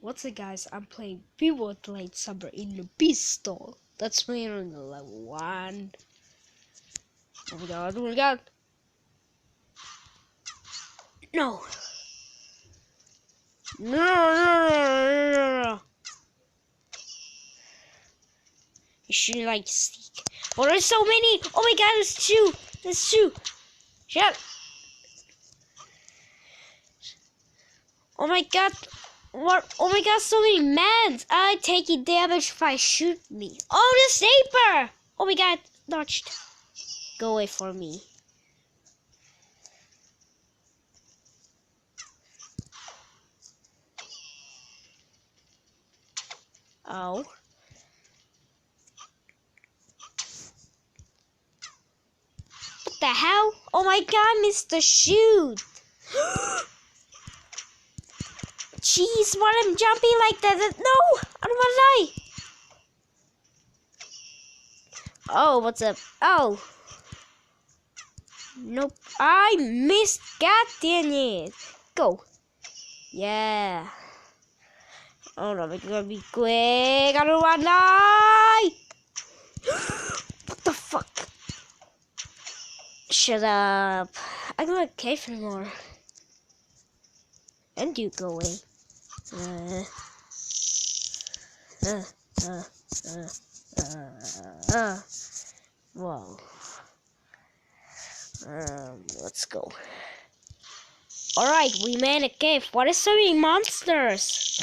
What's up, guys? I'm playing Pivot Light Saber in the pistol. That's playing on the level 1. Oh my god, oh my god. No. No. You shouldn't like stick. Oh, there's so many. Oh my god, there's two. There's two. Shut. Oh my god. What? Oh my god, so many mans. I take it damage if I shoot me. Oh, the Saber. Oh my god, dodged. Go away from me. Oh. What the hell? Oh my god, Mr. Shoot. Jeez, why I'm jumping like that? No, I don't want to die. Oh, what's up? Oh. Nope, I missed. God damn it. Go. Yeah. Oh no, it's gonna be quick. I don't want to die. What the fuck? Shut up. I don't want cave anymore. And you go away. Whoa. Let's go. Alright, we made a cave. What is so many monsters?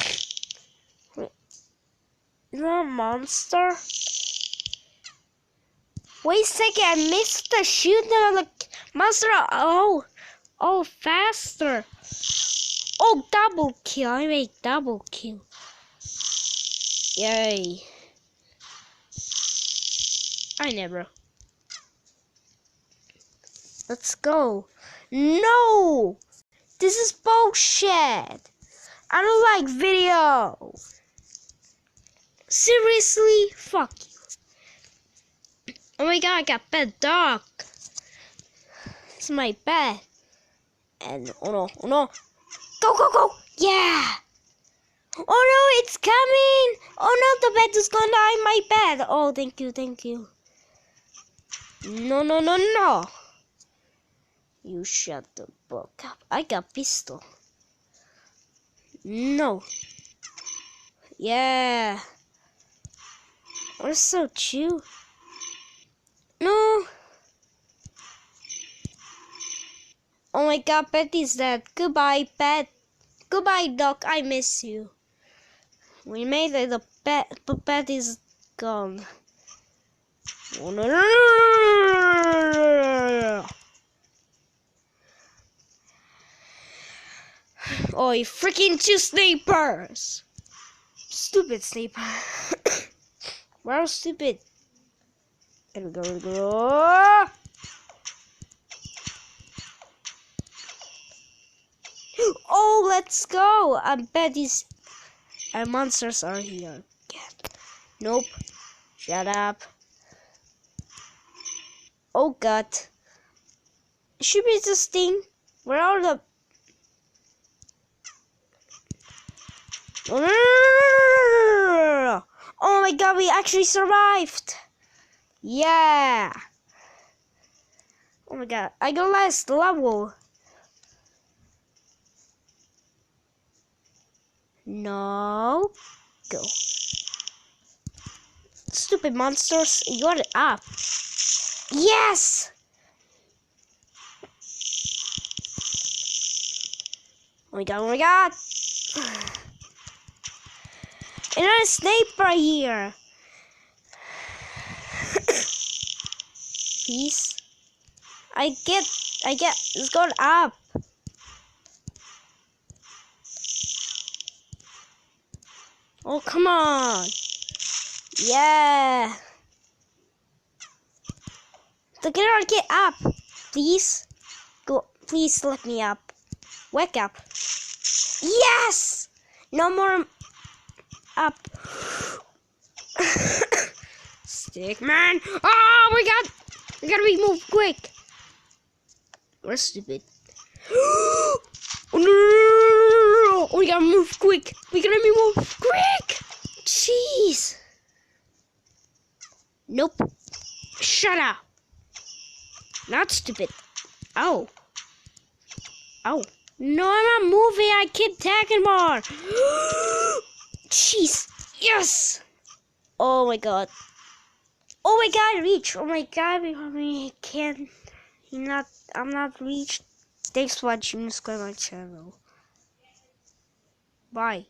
Is that a monster? Wait a second, I missed the shoot on the monster. Oh, faster. Oh, double kill. I made double kill. Yay. I never. Let's go. No! This is bullshit. I don't like video. Seriously? Fuck you. Oh my god, I got pet dog. It's my pet. And oh no. Go. Yeah. Oh no, it's coming. Oh no, the pet is gonna die in my bed. Oh, thank you. No. You shut the fuck up. I got pistol. No. Yeah. We're so chill. No. Oh my god, Pet is dead. Goodbye, Pet. Goodbye, Doc. I miss you. We made it. The pet is gone. Oh no. Oh, you freaking two snipers! Stupid sniper. We're stupid. Here we go. Oh, let's go. I bet these monsters are here. Nope. Shut up. Oh god. Should be this thing. Where are the... Oh my god, we actually survived. Yeah. Oh my god, I got last level. No. Go. Stupid monsters, you got it up. Yes. Oh my god. Another sniper here. Please. I get, it's going up. Oh, come on. Yeah. The girl, get up. Please. Go, please let me up. Wake up. Yes! No more up. Stick man. Oh my god. We gotta move quick. We're stupid. Oh no, no, no, no, no, no. We gotta move quick. We gotta move quick. Jeez. Nope. Shut up. Not stupid. Oh. Oh. No, I'm not moving. I keep tagging more. Jeez. Yes. Oh my god. Oh my god, reach. Oh my god, I can't. I'm not reached. Thanks for watching. Subscribe my channel. Bye.